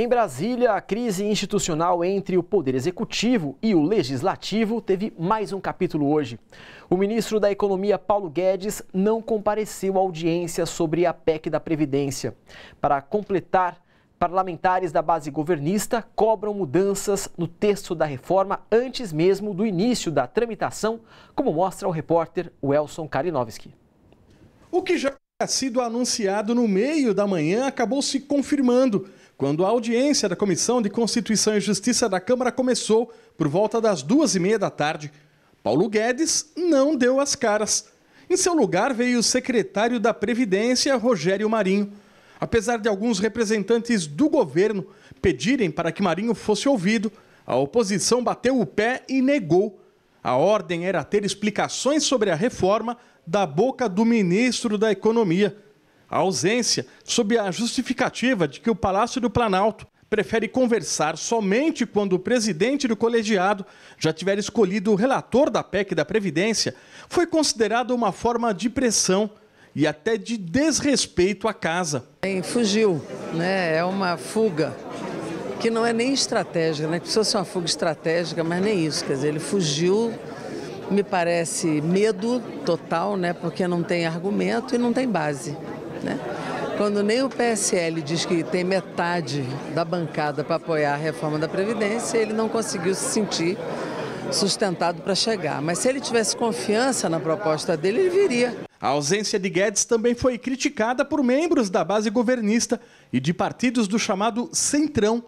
Em Brasília, a crise institucional entre o Poder Executivo e o Legislativo teve mais um capítulo hoje. O ministro da Economia, Paulo Guedes, não compareceu à audiência sobre a PEC da Previdência. Para completar, parlamentares da base governista cobram mudanças no texto da reforma antes mesmo do início da tramitação, como mostra o repórter Welson Kalinowski. O que já tinha sido anunciado no meio da manhã acabou se confirmando quando a audiência da Comissão de Constituição e Justiça da Câmara começou por volta das 2h30 da tarde. Paulo Guedes não deu as caras. Em seu lugar veio o secretário da Previdência, Rogério Marinho. Apesar de alguns representantes do governo pedirem para que Marinho fosse ouvido, a oposição bateu o pé e negou. A ordem era ter explicações sobre a reforma da boca do ministro da Economia. A ausência sob a justificativa de que o Palácio do Planalto prefere conversar somente quando o presidente do colegiado já tiver escolhido o relator da PEC da Previdência, foi considerada uma forma de pressão e até de desrespeito à casa. Fugiu, né? É uma fuga que não é nem estratégica, né? Que se fosse uma fuga estratégica, mas nem isso, quer dizer, ele fugiu. Me parece medo total, né? Porque não tem argumento e não tem base, né? Quando nem o PSL diz que tem metade da bancada para apoiar a reforma da Previdência, ele não conseguiu se sentir sustentado para chegar. Mas se ele tivesse confiança na proposta dele, ele viria. A ausência de Guedes também foi criticada por membros da base governista e de partidos do chamado Centrão.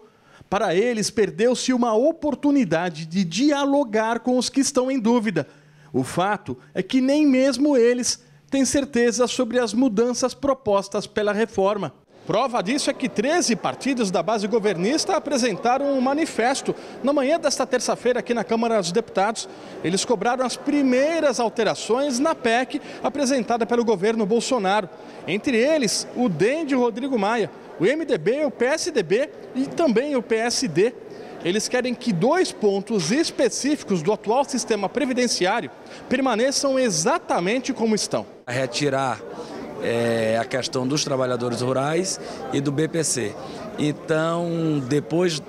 Para eles, perdeu-se uma oportunidade de dialogar com os que estão em dúvida. O fato é que nem mesmo eles têm certeza sobre as mudanças propostas pela reforma. Prova disso é que 13 partidos da base governista apresentaram um manifesto na manhã desta terça-feira aqui na Câmara dos Deputados. Eles cobraram as primeiras alterações na PEC apresentada pelo governo Bolsonaro. Entre eles, o DEM de Rodrigo Maia, o MDB, o PSDB e também o PSD. Eles querem que 2 pontos específicos do atual sistema previdenciário permaneçam exatamente como estão. Retirar a questão dos trabalhadores rurais e do BPC. Então, depois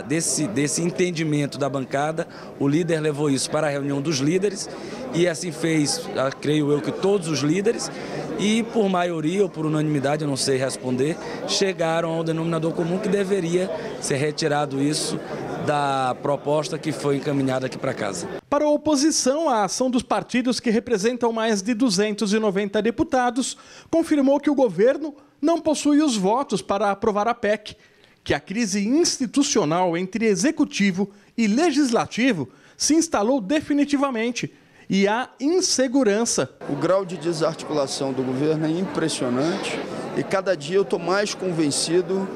desse entendimento da bancada, o líder levou isso para a reunião dos líderes e assim fez, creio eu, que todos os líderes e por maioria ou por unanimidade, eu não sei responder, chegaram ao denominador comum que deveria ser retirado isso da proposta que foi encaminhada aqui para casa. Para a oposição, a ação dos partidos que representam mais de 290 deputados confirmou que o governo não possui os votos para aprovar a PEC, que a crise institucional entre executivo e legislativo se instalou definitivamente e há insegurança. O grau de desarticulação do governo é impressionante e cada dia eu estou mais convencido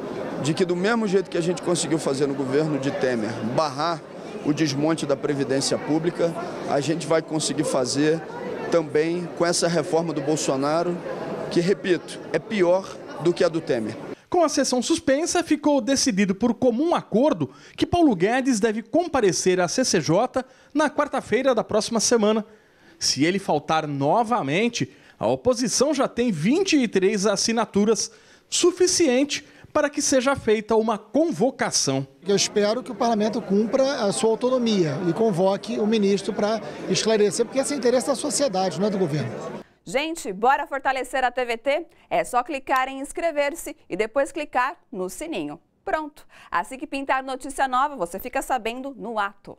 de que do mesmo jeito que a gente conseguiu fazer no governo de Temer, barrar o desmonte da Previdência Pública, a gente vai conseguir fazer também com essa reforma do Bolsonaro, que, repito, é pior do que a do Temer. Com a sessão suspensa, ficou decidido por comum acordo que Paulo Guedes deve comparecer à CCJ na quarta-feira da próxima semana. Se ele faltar novamente, a oposição já tem 23 assinaturas, suficiente para que seja feita uma convocação. Eu espero que o parlamento cumpra a sua autonomia e convoque o ministro para esclarecer, porque esse é interesse da sociedade, não é do governo. Gente, bora fortalecer a TVT? É só clicar em inscrever-se e depois clicar no sininho. Pronto! Assim que pintar notícia nova, você fica sabendo no ato.